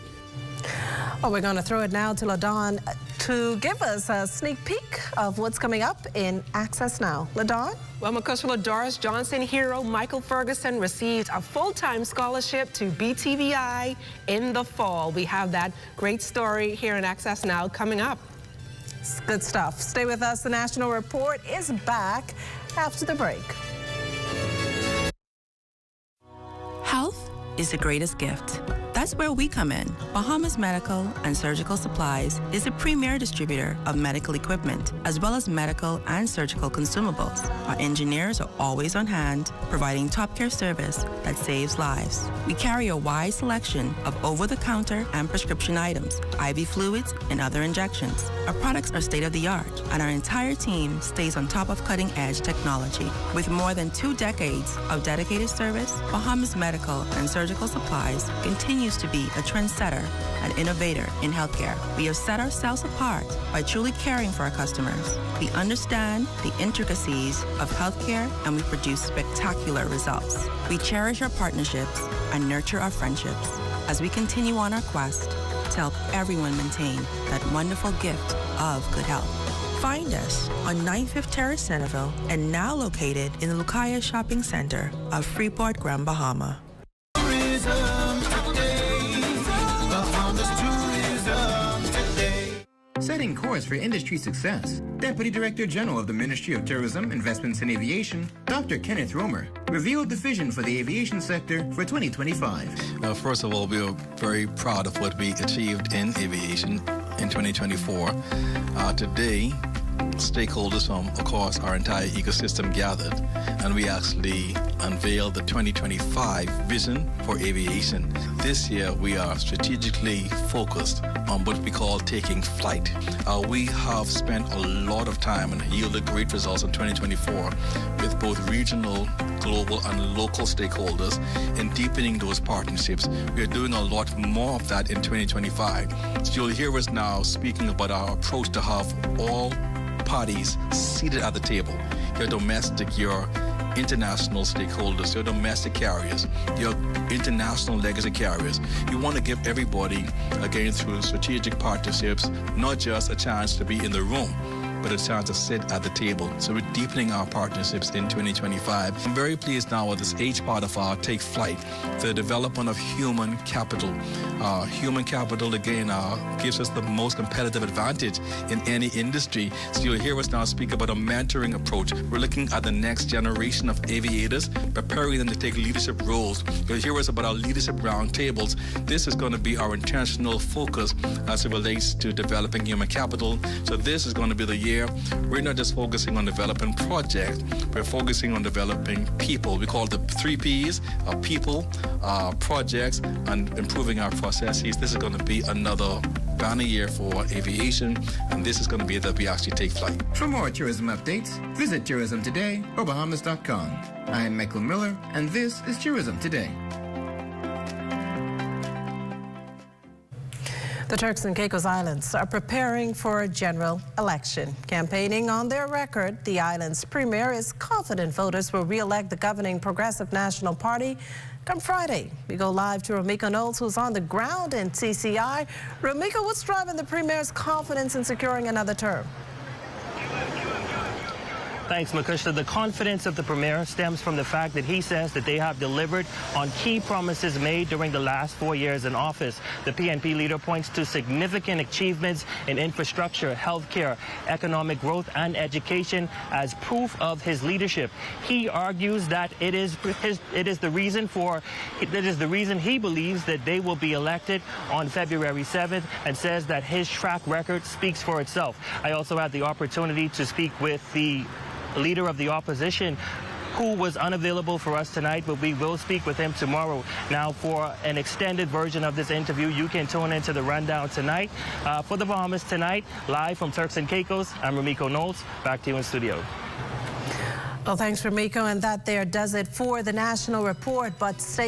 S14: Well, we're going to throw it now to LaDawn to give us a sneak peek of what's coming up in Access Now. LaDawn?
S4: Well, Macushla Doris Johnson hero Michael Ferguson received a full-time scholarship to BTVI in the fall. We have that great story here in Access Now coming up.
S14: It's good stuff. Stay with us. The National Report is back after the break.
S6: Health is the greatest gift. That's where we come in. Bahamas Medical and Surgical Supplies is a premier distributor of medical equipment, as well as medical and surgical consumables. Our engineers are always on hand, providing top care service that saves lives. We carry a wide selection of over-the-counter and prescription items, IV fluids, and other injections. Our products are state-of-the-art, and our entire team stays on top of cutting-edge technology. With more than 2 decades of dedicated service, Bahamas Medical and Surgical Supplies continues to be a trendsetter and innovator in healthcare. We have set ourselves apart by truly caring for our customers. We understand the intricacies of healthcare, and we produce spectacular results. We cherish our partnerships and nurture our friendships as we continue on our quest to help everyone maintain that wonderful gift of good health. Find us on 95th Terrace, Centerville, and now located in the Lucaya Shopping Center of Freeport, Grand Bahama.
S8: Setting course for industry success, Deputy Director General of the Ministry of Tourism, Investments and Aviation, Dr. Kenneth Romer, revealed the vision for the aviation sector for 2025.
S10: First of all, we are very proud of what we achieved in aviation in 2024. Today, stakeholders from across our entire ecosystem gathered, and we actually unveiled the 2025 vision for aviation. This year, we are strategically focused on what we call taking flight. We have spent a lot of time and yielded great results in 2024 with both regional, global, and local stakeholders in deepening those partnerships. We are doing a lot more of that in 2025. So you'll hear us now speaking about our approach to have all parties seated at the table. Your domestic, your international stakeholders, your domestic carriers, your international legacy carriers. You want to give everybody, again, through strategic partnerships, not just a chance to be in the room, but a chance to sit at the table. So we're deepening our partnerships in 2025. I'm very pleased now with this H part of our Take Flight, the development of human capital. Human capital, again, gives us the most competitive advantage in any industry. So you'll hear us now speak about a mentoring approach. We're looking at the next generation of aviators, preparing them to take leadership roles. You'll hear us about our leadership roundtables. This is going to be our intentional focus as it relates to developing human capital. So this is going to be the year we're not just focusing on developing projects, we're focusing on developing people. We call it the 3 Ps, people, projects, and improving our processes. This is going to be another banner year for aviation, and this is going to be that we actually take flight.
S8: For more tourism updates, visit Tourism Today or Bahamas.com. I'm Michael Miller, and this is Tourism Today.
S14: The Turks and Caicos Islands are preparing for a general election. Campaigning on their record, the island's premier is confident voters will re-elect the governing Progressive National Party come Friday. We go live to Romiko Knowles, who's on the ground in TCI. Romiko, what's driving the premier's confidence in securing another term?
S2: Thanks, Makushla. The confidence of the premier stems from the fact that he says that they have delivered on key promises made during the last 4 years in office. The PNP leader points to significant achievements in infrastructure, healthcare, economic growth, and education as proof of his leadership. He argues that it is the reason he believes that they will be elected on February 7th, and says that his track record speaks for itself. I also had the opportunity to speak with the leader of the opposition, who was unavailable for us tonight, but we will speak with him tomorrow. Now, for an extended version of this interview, you can tune into the rundown tonight. For the Bahamas Tonight, live from Turks and Caicos, I'm Romiko Knowles. Back to you in studio.
S14: Well, thanks, Romiko, and that there does it for the National Report, but stay